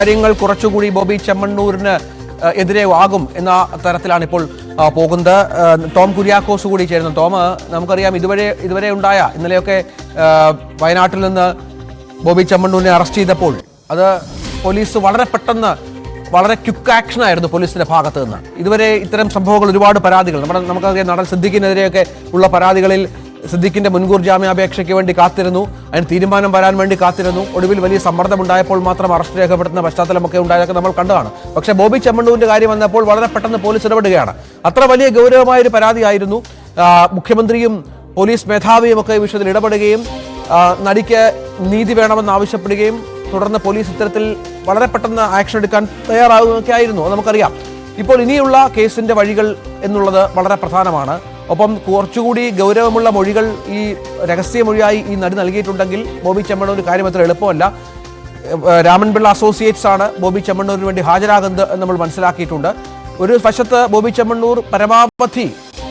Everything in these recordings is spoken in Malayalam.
കാര്യങ്ങൾ കുറച്ചുകൂടി ബോബി ചെമ്മണ്ണൂരിന് എതിരെ ആകും എന്ന തരത്തിലാണ് ഇപ്പോൾ പോകുന്നത്. ടോം കുര്യാക്കോസ് കൂടി ചേരുന്നു. ടോം, നമുക്കറിയാം ഇതുവരെ ഉണ്ടായ ഇന്നലെയൊക്കെ വയനാട്ടിൽ നിന്ന് ബോബി ചെമ്മണ്ണൂരിനെ അറസ്റ്റ് ചെയ്തപ്പോൾ അത് പോലീസ് വളരെ പെട്ടെന്ന് വളരെ ക്വിക്ക് ആക്ഷൻ ആയിരുന്നു പോലീസിന്റെ ഭാഗത്ത് നിന്ന്. ഇതുവരെ ഇത്തരം സംഭവങ്ങൾ ഒരുപാട് പരാതികൾ നമുക്കറിയാം. നടൻ സിദ്ദിഖിനെതിരെയൊക്കെ ഉള്ള പരാതികളിൽ സിദ്ദിഖിന്റെ മുൻകൂർ ജാമ്യാപേക്ഷയ്ക്ക് വേണ്ടി കാത്തിരുന്നു, അതിന് തീരുമാനം വരാൻ വേണ്ടി കാത്തിരുന്നു. ഒടുവിൽ വലിയ സമ്മർദ്ദമുണ്ടായപ്പോൾ മാത്രം അറസ്റ്റ് രേഖപ്പെടുത്തുന്ന പശ്ചാത്തലമൊക്കെ ഉണ്ടായതൊക്കെ നമ്മൾ കണ്ടതാണ്. പക്ഷേ ബോബി ചെമ്മണ്ണൂരിന്റെ കാര്യം വന്നപ്പോൾ വളരെ പെട്ടെന്ന് പോലീസ് ഇടപെടുകയാണ്. അത്ര വലിയ ഗൗരവമായൊരു പരാതിയായിരുന്നു. മുഖ്യമന്ത്രിയും പോലീസ് മേധാവിയും ഒക്കെ ഈ വിഷയത്തിൽ ഇടപെടുകയും നടിക്ക് നീതി വേണമെന്ന് ആവശ്യപ്പെടുകയും തുടർന്ന് പോലീസ് ഇത്തരത്തിൽ വളരെ പെട്ടെന്ന് ആക്ഷൻ എടുക്കാൻ തയ്യാറാവുകയൊക്കെ ആയിരുന്നു. അത് നമുക്കറിയാം. ഇപ്പോൾ ഇനിയുള്ള കേസിന്റെ വഴികൾ എന്നുള്ളത് വളരെ പ്രധാനമാണ്. ഒപ്പം കുറച്ചുകൂടി ഗൗരവമുള്ള മൊഴികൾ ഈ രഹസ്യമൊഴിയായി ഈ നടി നൽകിയിട്ടുണ്ടെങ്കിൽ ബോബി ചെമ്മണ്ണൂർ കാര്യം അത്ര എളുപ്പമല്ല. രാമൻപിള്ള അസോസിയേറ്റ്സ് ആണ് ബോബി ചെമ്മണ്ണൂരിന് വേണ്ടി ഹാജരാകുന്നത് എന്ന് നമ്മൾ മനസ്സിലാക്കിയിട്ടുണ്ട്. ഒരു വശത്ത് ബോബി ചെമ്മണ്ണൂർ പരമാവധി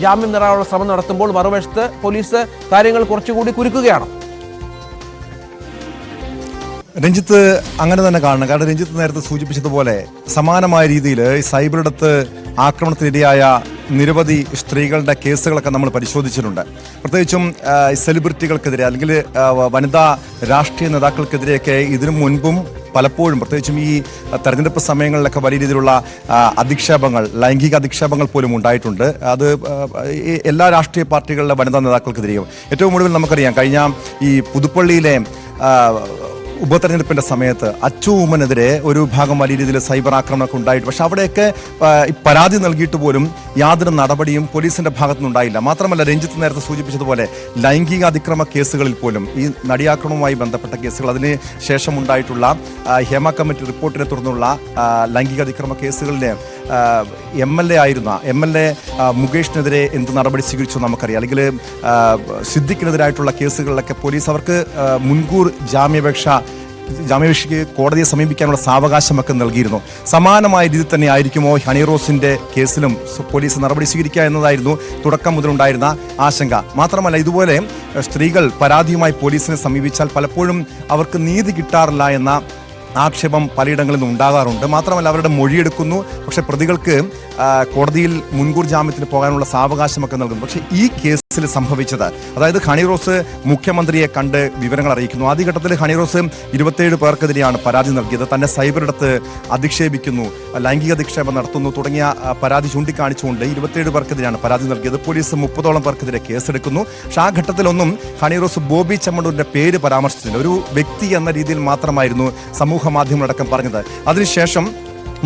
ജാമ്യം നേടാനുള്ള ശ്രമം നടത്തുമ്പോൾ മറുവശത്ത് പോലീസ് കാര്യങ്ങൾ കുറച്ചുകൂടി കുരുക്കുകയാണ്. രഞ്ജിത്ത് അങ്ങനെ തന്നെ കാണണം. കാരണം രഞ്ജിത്ത് നേരത്തെ സൂചിപ്പിച്ചതുപോലെ സമാനമായ രീതിയിൽ സൈബറിടത്ത് ആക്രമണത്തിനിരയായ നിരവധി സ്ത്രീകളുടെ കേസുകളൊക്കെ നമ്മൾ പരിശോധിച്ചിട്ടുണ്ട്. പ്രത്യേകിച്ചും സെലിബ്രിറ്റികൾക്കെതിരെ അല്ലെങ്കിൽ വനിതാ രാഷ്ട്രീയ നേതാക്കൾക്കെതിരെയൊക്കെ ഇതിനു മുൻപും പലപ്പോഴും പ്രത്യേകിച്ചും ഈ തെരഞ്ഞെടുപ്പ് സമയങ്ങളിലൊക്കെ വലിയ രീതിയിലുള്ള അധിക്ഷേപങ്ങൾ, ലൈംഗിക അധിക്ഷേപങ്ങൾ പോലും ഉണ്ടായിട്ടുണ്ട്. അത് എല്ലാ രാഷ്ട്രീയ പാർട്ടികളുടെ വനിതാ നേതാക്കൾക്കെതിരെയും. ഏറ്റവും ഒടുവിൽ നമുക്കറിയാം, കഴിഞ്ഞ ഈ പുതുപ്പള്ളിയിലെ ഉപതെരഞ്ഞെടുപ്പിന്റെ സമയത്ത് അച്ചു ഉമ്മനെതിരെ ഒരു ഭാഗം വലിയ രീതിയിൽ സൈബർ ആക്രമണമൊക്കെ ഉണ്ടായിട്ട്, പക്ഷെ അവിടെയൊക്കെ പരാതി നൽകിയിട്ട് പോലും യാതൊരു നടപടിയും പോലീസിന്റെ ഭാഗത്തുനിന്നുണ്ടായില്ല. മാത്രമല്ല, രഞ്ജിത്ത് നേരത്തെ സൂചിപ്പിച്ചതുപോലെ ലൈംഗിക അതിക്രമ കേസുകളിൽ പോലും ഈ നടിയാക്രമണവുമായി ബന്ധപ്പെട്ട കേസുകൾ, അതിന് ശേഷം ഉണ്ടായിട്ടുള്ള ഹേമ കമ്മിറ്റി റിപ്പോർട്ടിനെ തുടർന്നുള്ള ലൈംഗിക അതിക്രമ കേസുകളിലെ എം എൽ എ മുകേഷിനെതിരെ എന്ത് നടപടി സ്വീകരിച്ചു നമുക്കറിയാം. അല്ലെങ്കിൽ സിദ്ദിഖിനെതിരായിട്ടുള്ള കേസുകളിലൊക്കെ പോലീസ് അവർക്ക് മുൻകൂർ ജാമ്യാപേക്ഷയ്ക്ക് കോടതിയെ സമീപിക്കാനുള്ള സാവകാശമൊക്കെ നൽകിയിരുന്നു. സമാനമായ രീതിയിൽ തന്നെ ആയിരിക്കുമോ ഹണി റോസിന്റെ കേസിലും പോലീസ് നടപടി സ്വീകരിക്കുക എന്നതായിരുന്നു തുടക്കം മുതലുണ്ടായിരുന്ന ആശങ്ക. മാത്രമല്ല, ഇതുപോലെ സ്ത്രീകൾ പരാതിയുമായി പോലീസിനെ സമീപിച്ചാൽ പലപ്പോഴും അവർക്ക് നീതി കിട്ടാറില്ല എന്ന ആക്ഷേപം പലയിടങ്ങളിൽ നിന്നും ഉണ്ടാകാറുണ്ട്. മാത്രമല്ല, അവരുടെ മൊഴിയെടുക്കുന്നു, പക്ഷെ പ്രതികൾക്ക് കോടതിയിൽ മുൻകൂർ ജാമ്യത്തിന് പോകാനുള്ള സാവകാശമൊക്കെ നൽകുന്നു. പക്ഷേ ഈ കേസിൽ സംഭവിച്ചത്, അതായത് ഹണി റോസ് മുഖ്യമന്ത്രിയെ കണ്ട് വിവരങ്ങൾ അറിയിക്കുന്നു. ആദ്യഘട്ടത്തിൽ ഹണി റോസ് 27 പേർക്കെതിരെയാണ് പരാതി നൽകിയത്. തന്നെ സൈബറിടത്ത് അധിക്ഷേപിക്കുന്നു, ലൈംഗിക അധിക്ഷേപം നടത്തുന്നു തുടങ്ങിയ പരാതി ചൂണ്ടിക്കാണിച്ചുകൊണ്ട് 27 പേർക്കെതിരെയാണ് പരാതി നൽകിയത്. പോലീസ് 30ഓളം പേർക്കെതിരെ കേസെടുക്കുന്നു. പക്ഷെ ആ ഘട്ടത്തിലൊന്നും ഹണി റോസ് ബോബി ചെമ്മണ്ണൂരിന്റെ പേര് പരാമർശിച്ചില്ല. ഒരു വ്യക്തി എന്ന രീതിയിൽ മാത്രമായിരുന്നു സമൂഹ മാധ്യമങ്ങളടക്കം പറഞ്ഞത്. അതിനുശേഷം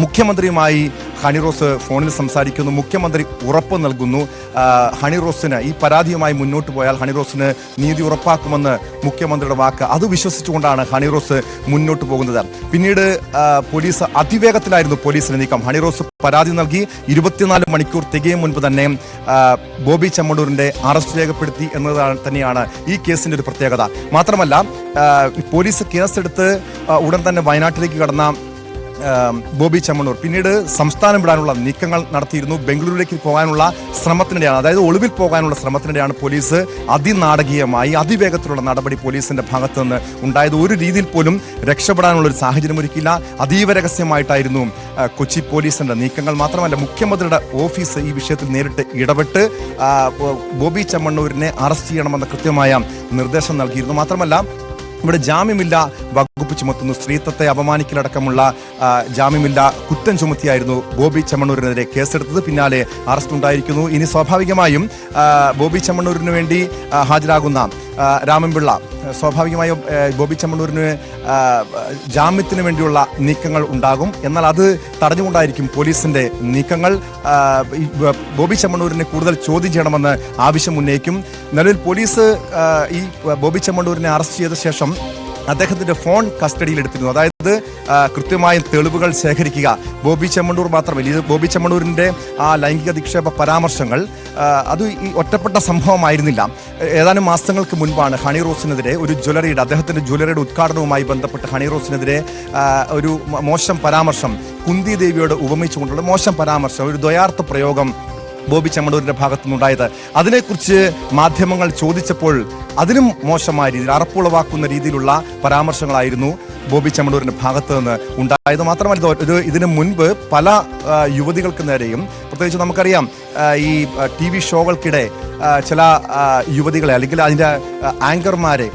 മുഖ്യമന്ത്രിയുമായി ഹണി റോസ് ഫോണിൽ സംസാരിക്കുന്നു. മുഖ്യമന്ത്രി ഉറപ്പ് നൽകുന്നു ഹണി റോസിന് ഈ പരാതിയുമായി മുന്നോട്ട് പോയാൽ ഹണി റോസിന് നീതി ഉറപ്പാക്കുമെന്ന് മുഖ്യമന്ത്രിയുടെ വാക്ക്. അത് വിശ്വസിച്ചുകൊണ്ടാണ് ഹണി റോസ് മുന്നോട്ട് പോകുന്നത്. പിന്നീട് പോലീസ് അതിവേഗത്തിലായിരുന്നു പോലീസിന്റെ നീക്കം. ഹണി റോസ് പരാതി നൽകി 24 മണിക്കൂർ തികയും മുൻപ് തന്നെ ബോബി ചെമ്മണ്ണൂരിന്റെ അറസ്റ്റ് രേഖപ്പെടുത്തി എന്നതാണ് തന്നെയാണ് ഈ കേസിന്റെ ഒരു പ്രത്യേകത. മാത്രമല്ല, പോലീസ് കേസെടുത്ത് ഉടൻ തന്നെ വയനാട്ടിലേക്ക് കടന്ന ബോബി ചെമ്മണ്ണൂർ പിന്നീട് സംസ്ഥാനം വിടാനുള്ള നീക്കങ്ങൾ നടത്തിയിരുന്നു. ബംഗളൂരുവിലേക്ക് പോകാനുള്ള ശ്രമത്തിനിടെയാണ്, അതായത് ഒളിവിൽ പോകാനുള്ള ശ്രമത്തിനിടെയാണ് പോലീസ് അതിനാടകീയമായി അതിവേഗത്തിലുള്ള നടപടി പോലീസിന്റെ ഭാഗത്ത് നിന്ന് ഉണ്ടായത്. ഒരു രീതിയിൽ പോലും രക്ഷപ്പെടാനുള്ള ഒരു സാഹചര്യം ഒരുക്കില്ല. അതീവ രഹസ്യമായിട്ടായിരുന്നു കൊച്ചി പോലീസിന്റെ നീക്കങ്ങൾ. മാത്രമല്ല, മുഖ്യമന്ത്രിയുടെ ഓഫീസ് ഈ വിഷയത്തിൽ നേരിട്ട് ഇടപെട്ട് ബോബി ചെമ്മണ്ണൂരിനെ അറസ്റ്റ് ചെയ്യണമെന്ന കൃത്യമായ നിർദ്ദേശം നൽകിയിരുന്നു. മാത്രമല്ല, ഇവിടെ ജാമ്യമില്ല വകുപ്പ് ചുമത്തുന്നു. സ്ത്രീത്വത്തെ അപമാനിക്കലടക്കമുള്ള ജാമ്യമില്ല കുറ്റം ചുമത്തിയായിരുന്നു ബോബി ചെമ്മണ്ണൂരിനെതിരെ കേസെടുത്തത്. പിന്നാലെ അറസ്റ്റ് ഉണ്ടായിരിക്കുന്നു. ഇനി സ്വാഭാവികമായും ബോബി ചെമ്മണ്ണൂരിന് വേണ്ടി ഹാജരാകുന്ന രാമൻപിള്ള സ്വാഭാവികമായും ബോബി ചെമ്മണ്ണൂരിന് ജാമ്യത്തിന് വേണ്ടിയുള്ള നീക്കങ്ങൾ ഉണ്ടാകും. എന്നാൽ അത് തടഞ്ഞുകൊണ്ടായിരിക്കും പോലീസിന്റെ നീക്കങ്ങൾ. ബോബി ചെമ്മണ്ണൂരിനെ കൂടുതൽ ചോദ്യം ചെയ്യണമെന്ന് ആവശ്യം ഉന്നയിക്കും. നിലവിൽ പോലീസ് ഈ ബോബി ചെമ്മണ്ണൂരിനെ അറസ്റ്റ് ചെയ്ത ശേഷം അദ്ദേഹത്തിന്റെ ഫോൺ കസ്റ്റഡിയിൽ എടുത്തിരുന്നു. അതായത് കൃത്യമായ തെളിവുകൾ ശേഖരിക്കുക. ബോബി ചെമ്മണ്ണൂർ മാത്രമല്ല, ഇത് ബോബി ചെമ്മണ്ണൂരിന്റെ ആ ലൈംഗിക അധിക്ഷേപ പരാമർശങ്ങൾ അത് ഈ ഒറ്റപ്പെട്ട സംഭവമായിരുന്നില്ല. ഏതാനും മാസങ്ങൾക്ക് മുൻപാണ് ഹണി റോസിനെതിരെ ഒരു അദ്ദേഹത്തിന്റെ ജ്വല്ലറിയുടെ ഉദ്ഘാടനവുമായി ബന്ധപ്പെട്ട് ഹണി റോസിനെതിരെ ഒരു മോശം പരാമർശം, കുന്തി ദേവിയോട് ഉപമിച്ചുകൊണ്ടുള്ള മോശം പരാമർശം, ഒരു ദ്വയാർത്ഥ പ്രയോഗം ബോബി ചെമ്മണ്ണൂരിന്റെ ഭാഗത്തുനിന്നുണ്ടായത്. അതിനെക്കുറിച്ച് മാധ്യമങ്ങൾ ചോദിച്ചപ്പോൾ അതിലും മോശമായ രീതിയിൽ അറപ്പുളവാക്കുന്ന രീതിയിലുള്ള പരാമർശങ്ങളായിരുന്നു ബോബി ചെമ്മണ്ണൂരിന്റെ ഭാഗത്ത് നിന്ന് ഉണ്ടായത്. മാത്രമല്ല ഇതിനു മുൻപ് പല യുവതികൾക്ക് നേരെയും, പ്രത്യേകിച്ച് നമുക്കറിയാം ഈ TV ഷോകൾക്കിടെ ചില യുവതികളെ അല്ലെങ്കിൽ അതിൻ്റെ ആങ്കർമാരെ,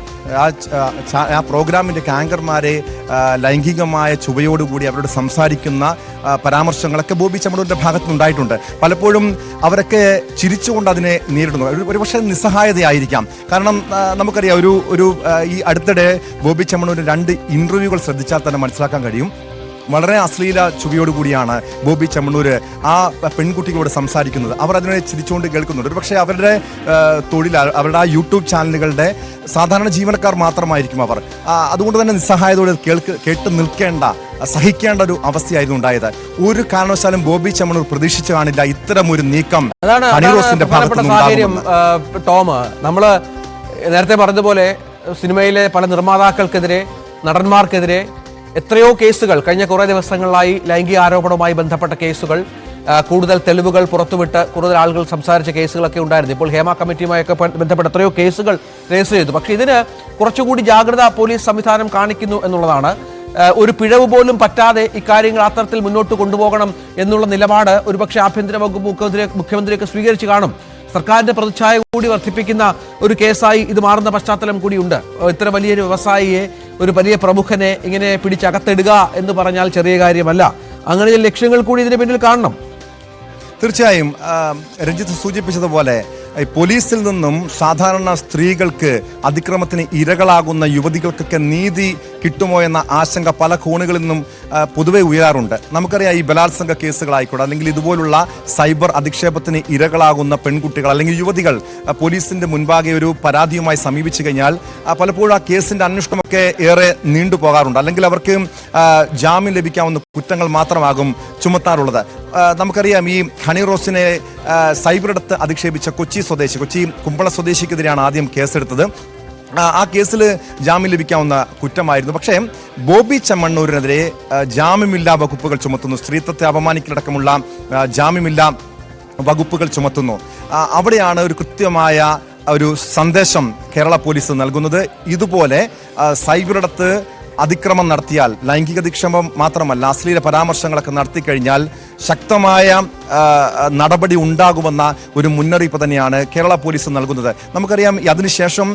ആ പ്രോഗ്രാമിൻ്റെ ആങ്കർമാരെ ലൈംഗികമായ ചുവയോടുകൂടി അവരോട് സംസാരിക്കുന്ന പരാമർശങ്ങളൊക്കെ ബോബി ചെമ്മണ്ണൂരിൻ്റെ ഭാഗത്തുനിന്നുണ്ടായിട്ടുണ്ട്. പലപ്പോഴും അവരൊക്കെ ചിരിച്ചുകൊണ്ട് അതിനെ നേരിടുന്നു. ഒരുപക്ഷെ നിസ്സഹായതയായിരിക്കാം. കാരണം നമുക്കറിയാം ഈ അടുത്തിടെ ബോബി ചെമ്മണ്ണൂരിൻ്റെ 2 ഇൻ്റർവ്യൂകൾ ശ്രദ്ധിച്ചാൽ തന്നെ മനസ്സിലാക്കാൻ കഴിയും. വളരെ അശ്ലീല ചുവയോടുകൂടിയാണ് ബോബി ചെമ്മണ്ണൂർ ആ പെൺകുട്ടികളോട് സംസാരിക്കുന്നത്. അവർ അതിനെ ചിരിച്ചുകൊണ്ട് കേൾക്കുന്നുണ്ട്. ഒരുപക്ഷെ അവരുടെ അവരുടെ ആ യൂട്യൂബ് ചാനലുകളുടെ സാധാരണ ജീവനക്കാർ മാത്രമായിരിക്കും അവർ. അതുകൊണ്ട് തന്നെ നിസ്സഹായതയോടെ കേട്ട് നിൽക്കേണ്ട, സഹിക്കേണ്ട ഒരു അവസ്ഥയായിരുന്നു ഉണ്ടായത്. ഒരു കാരണവശാലും ബോബി ചെമ്മണ്ണൂർ പ്രതീക്ഷിച്ചു കാണില്ല ഇത്തരം ഒരു നീക്കം ഹണിറോസിന്റെ ഭാഗത്തുനിന്ന്. ടോം, നമ്മള് നേരത്തെ പറഞ്ഞതുപോലെ സിനിമയിലെ പല നിർമ്മാതാക്കൾക്കെതിരെ, നടന്മാർക്കെതിരെ എത്രയോ കേസുകൾ കഴിഞ്ഞ കുറേ ദിവസങ്ങളിലായി ലൈംഗിക ആരോപണവുമായി ബന്ധപ്പെട്ട കേസുകൾ, കൂടുതൽ തെളിവുകൾ പുറത്തുവിട്ട് കൂടുതൽ ആളുകൾ സംസാരിച്ച കേസുകളൊക്കെ ഉണ്ടായിരുന്നു. ഇപ്പോൾ ഹേമ കമ്മിറ്റിയുമായൊക്കെ ബന്ധപ്പെട്ട എത്രയോ കേസുകൾ രജിസ്റ്റർ ചെയ്തു. പക്ഷേ ഇതിന് കുറച്ചുകൂടി ജാഗ്രത പോലീസ് സംവിധാനം കാണിക്കുന്നു എന്നുള്ളതാണ്. ഒരു പിഴവ് പോലും പറ്റാതെ ഇക്കാര്യങ്ങൾ അത്തരത്തിൽ മുന്നോട്ട് കൊണ്ടുപോകണം എന്നുള്ള നിലപാട് ഒരുപക്ഷെ ആഭ്യന്തര വകുപ്പ് മുഖ്യമന്ത്രിയൊക്കെ സ്വീകരിച്ചു കാണും. സർക്കാരിന്റെ പ്രതിച്ഛായ കൂടി വർദ്ധിപ്പിക്കുന്ന ഒരു കേസായി ഇത് മാറുന്ന പശ്ചാത്തലം കൂടിയുണ്ട്. ഇത്ര വലിയൊരു വ്യവസായിയെ, ഒരു വലിയ പ്രമുഖനെ ഇങ്ങനെ പിടിച്ചകത്തിടുക എന്ന് പറഞ്ഞാൽ ചെറിയ കാര്യമല്ല. അങ്ങനെ ലക്ഷ്യങ്ങൾ കൂടി ഇതിന് പിന്നിൽ കാണണം. തീർച്ചയായും രഞ്ജിത്ത് സൂചിപ്പിച്ചതുപോലെ പോലീസിൽ നിന്നും സാധാരണ സ്ത്രീകൾക്ക്, അതിക്രമത്തിന് ഇരകളാകുന്ന യുവതികൾക്കൊക്കെ നീതി കിട്ടുമോ എന്ന ആശങ്ക പല കോണുകളിൽ നിന്നും പൊതുവെ ഉയരാറുണ്ട്. നമുക്കറിയാം ഈ ബലാത്സംഗ കേസുകളായിക്കോട്ടെ, അല്ലെങ്കിൽ ഇതുപോലുള്ള സൈബർ അധിക്ഷേപത്തിന് ഇരകളാകുന്ന പെൺകുട്ടികൾ അല്ലെങ്കിൽ യുവതികൾ പോലീസിന്റെ മുൻപാകെ ഒരു പരാതിയുമായി സമീപിച്ചു കഴിഞ്ഞാൽ പലപ്പോഴും ആ കേസിന്റെ അന്വേഷണമൊക്കെ ഏറെ നീണ്ടുപോകാറുണ്ട്. അല്ലെങ്കിൽ അവർക്ക് ജാമ്യം ലഭിക്കാവുന്ന കുറ്റങ്ങൾ മാത്രമാകും ചുമത്താറുള്ളത്. നമുക്കറിയാം ഈ ഹണിറോസിനെ സൈബറിടത്ത് അധിക്ഷേപിച്ച കൊച്ചി കുമ്പള സ്വദേശിക്കെതിരെയാണ് ആദ്യം കേസെടുത്തത്. ആ കേസിൽ ജാമ്യം ലഭിക്കാവുന്ന കുറ്റമായിരുന്നു. പക്ഷേ ബോബി ചെമ്മണ്ണൂരിനെതിരെ ജാമ്യമില്ലാ വകുപ്പുകൾ ചുമത്തുന്നു. സ്ത്രീത്വത്തെ അപമാനിക്കലടക്കമുള്ള ജാമ്യമില്ലാ വകുപ്പുകൾ ചുമത്തുന്നു. അവിടെയാണ് ഒരു കൃത്യമായ ഒരു സന്ദേശം കേരള പോലീസ് നൽകുന്നത്. ഇതുപോലെ സൈബറിടത്ത് അതിക്രമം നടത്തിയാൽ, ലൈംഗിക അധിക്ഷേപം മാത്രമല്ല അശ്ലീല പരാമർശങ്ങളൊക്കെ നടത്തിക്കഴിഞ്ഞാൽ ശക്തമായ നടപടി ഉണ്ടാകുമെന്ന ഒരു മുന്നറിയിപ്പ് തന്നെയാണ് കേരള പോലീസ് നൽകുന്നത്. നമുക്കറിയാം അതിനുശേഷം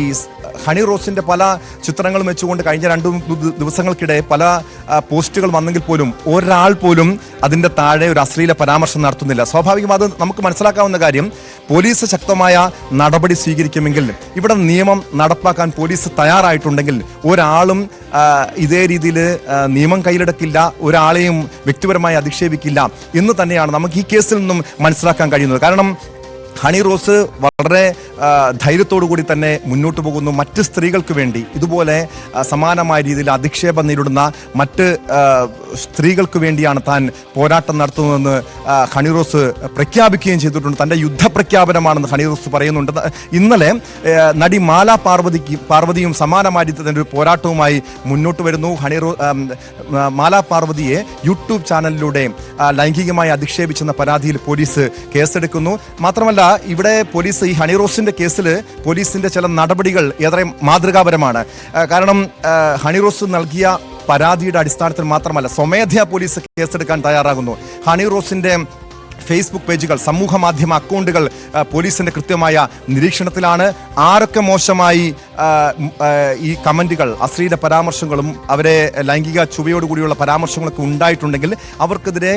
ഈ ഹണിറോസിന്റെ പല ചിത്രങ്ങളും വെച്ചുകൊണ്ട് കഴിഞ്ഞ 2 ദിവസങ്ങൾക്കിടെ പല പോസ്റ്റുകൾ വന്നെങ്കിൽ പോലും ഒരാൾ പോലും അതിൻ്റെ താഴെ ഒരു അശ്ലീല പരാമർശം നടത്തുന്നില്ല. സ്വാഭാവികം അത് നമുക്ക് മനസ്സിലാക്കാവുന്ന കാര്യം. പോലീസ് ശക്തമായ നടപടി സ്വീകരിക്കുമെങ്കിൽ, ഇവിടെ നിയമം നടപ്പാക്കാൻ പോലീസ് തയ്യാറായിട്ടുണ്ടെങ്കിൽ ഒരാളും ഇതേ രീതിയിൽ നിയമം കയ്യിലെടുക്കില്ല, ഒരാളെയും വ്യക്തിപരമായി അധിക്ഷേപിക്കില്ല എന്ന് തന്നെയാണ് നമുക്ക് ഈ കേസിൽ നിന്നും മനസ്സിലാക്കാൻ കഴിയുന്നത്. കാരണം ഹണിറോസ് വളരെ ധൈര്യത്തോടു കൂടി തന്നെ മുന്നോട്ട് പോകുന്നു. മറ്റ് സ്ത്രീകൾക്ക് വേണ്ടി ഇതുപോലെ സമാനമായ രീതിയിൽ അധിക്ഷേപം നേരിടുന്ന മറ്റ് സ്ത്രീകൾക്ക് വേണ്ടിയാണ് താൻ പോരാട്ടം നടത്തുന്നതെന്ന് ഹണിറോസ് പ്രഖ്യാപിക്കുകയും ചെയ്തിട്ടുണ്ട്. തൻ്റെ യുദ്ധപ്രഖ്യാപനമാണെന്ന് ഹണിറോസ് പറയുന്നുണ്ട്. ഇന്നലെ നടി മാലാ പാർവതിയും സമാനമായ രീതിയിൽ തന്നെ ഒരു പോരാട്ടവുമായി മുന്നോട്ട് വരുന്നു. മാലാ പാർവതിയെ യൂട്യൂബ് ചാനലിലൂടെ ലൈംഗികമായി അധിക്ഷേപിച്ചെന്ന പരാതിയിൽ പോലീസ് കേസെടുക്കുന്നു. മാത്രമല്ല ഇവിടെ പോലീസ് ഈ ഹണിറോസിന്റെ കേസിൽ പോലീസിന്റെ ചില നടപടികൾ ഏറെ മാതൃകാപരമാണ്. കാരണം ഹണിറോസ് നൽകിയ പരാതിയുടെ അടിസ്ഥാനത്തിൽ മാത്രമല്ല, സ്വമേധയാ പോലീസ് കേസെടുക്കാൻ തയ്യാറാകുന്നു. ഹണിറോസിന്റെ ഫേസ്ബുക്ക് പേജുകൾ, സമൂഹ മാധ്യമ അക്കൗണ്ടുകൾ പോലീസിന്റെ കൃത്യമായ നിരീക്ഷണത്തിലാണ്. ആരൊക്കെ മോശമായി ഈ കമന്റുകൾ, അശ്ലീല പരാമർശങ്ങളും അവരെ ലൈംഗിക ചുവയോടുകൂടിയുള്ള പരാമർശങ്ങളൊക്കെ ഉണ്ടായിട്ടുണ്ടെങ്കിൽ അവർക്കെതിരെ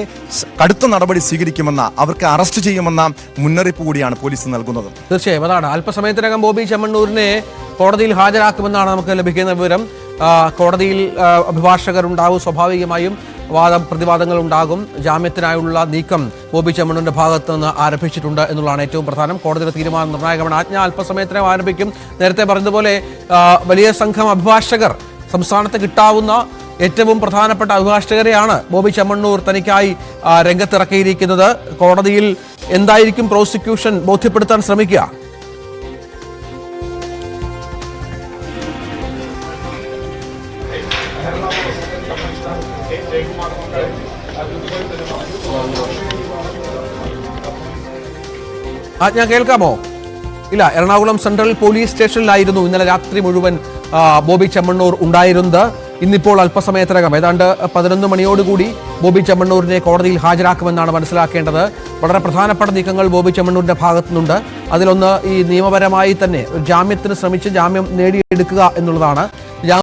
കടുത്ത നടപടി സ്വീകരിക്കുമെന്ന, അവർക്ക് അറസ്റ്റ് ചെയ്യുമെന്ന മുന്നറിയിപ്പ് കൂടിയാണ് പോലീസ് നൽകുന്നത്. തീർച്ചയായും അതാണ്. അല്പസമയത്തിനകം ബോബി ചെമ്മണ്ണൂരിനെ കോടതിയിൽ ഹാജരാക്കുമെന്നാണ് നമുക്ക് ലഭിക്കുന്ന വിവരം. കോടതിയിൽ അഭിഭാഷകരുണ്ടാവും, സ്വാഭാവികമായും പ്രതിവാദങ്ങൾ ഉണ്ടാകും. ജാമ്യത്തിനായുള്ള നീക്കം ബോബി ചെമ്മണ്ണൂരിന്റെ ഭാഗത്ത് നിന്ന് ആരംഭിച്ചിട്ടുണ്ട് എന്നുള്ളതാണ് ഏറ്റവും പ്രധാനം. കോടതിയുടെ തീരുമാനം നിർണായകമാണ്. ആജ്ഞ അല്പസമയത്തിനകം ആരംഭിക്കും. നേരത്തെ പറഞ്ഞതുപോലെ വലിയ സംഘം അഭിഭാഷകർ, സംസ്ഥാനത്ത് കിട്ടാവുന്ന ഏറ്റവും പ്രധാനപ്പെട്ട അഭിഭാഷകരെയാണ് ബോബി ചെമ്മണ്ണൂർ തനിക്കായി രംഗത്തിറക്കിയിരിക്കുന്നത്. കോടതിയിൽ എന്തായിരിക്കും പ്രോസിക്യൂഷൻ ബോധ്യപ്പെടുത്താൻ ശ്രമിക്കുക? ഞാൻ കേൾക്കാമോ? ഇല്ല, എറണാകുളം സെൻട്രൽ പോലീസ് സ്റ്റേഷനിലായിരുന്നു ഇന്നലെ രാത്രി മുഴുവൻ ബോബി ചെമ്മണ്ണൂർ ഉണ്ടായിരുന്നത്. ഇന്നിപ്പോൾ അല്പസമയത്തിനകം ഏതാണ്ട് 11 മണിയോടുകൂടി ബോബി ചെമ്മണ്ണൂരിനെ കോടതിയിൽ ഹാജരാക്കുമെന്നാണ് മനസ്സിലാക്കേണ്ടത്. വളരെ പ്രധാനപ്പെട്ട നീക്കങ്ങൾ ബോബി ചെമ്മണ്ണൂരിന്റെ ഭാഗത്തുനിന്നുണ്ട്. അതിലൊന്ന് ഈ നിയമപരമായി തന്നെ ജാമ്യത്തിന് ശ്രമിച്ച് ജാമ്യം നേടിയെടുക്കുക എന്നുള്ളതാണ്.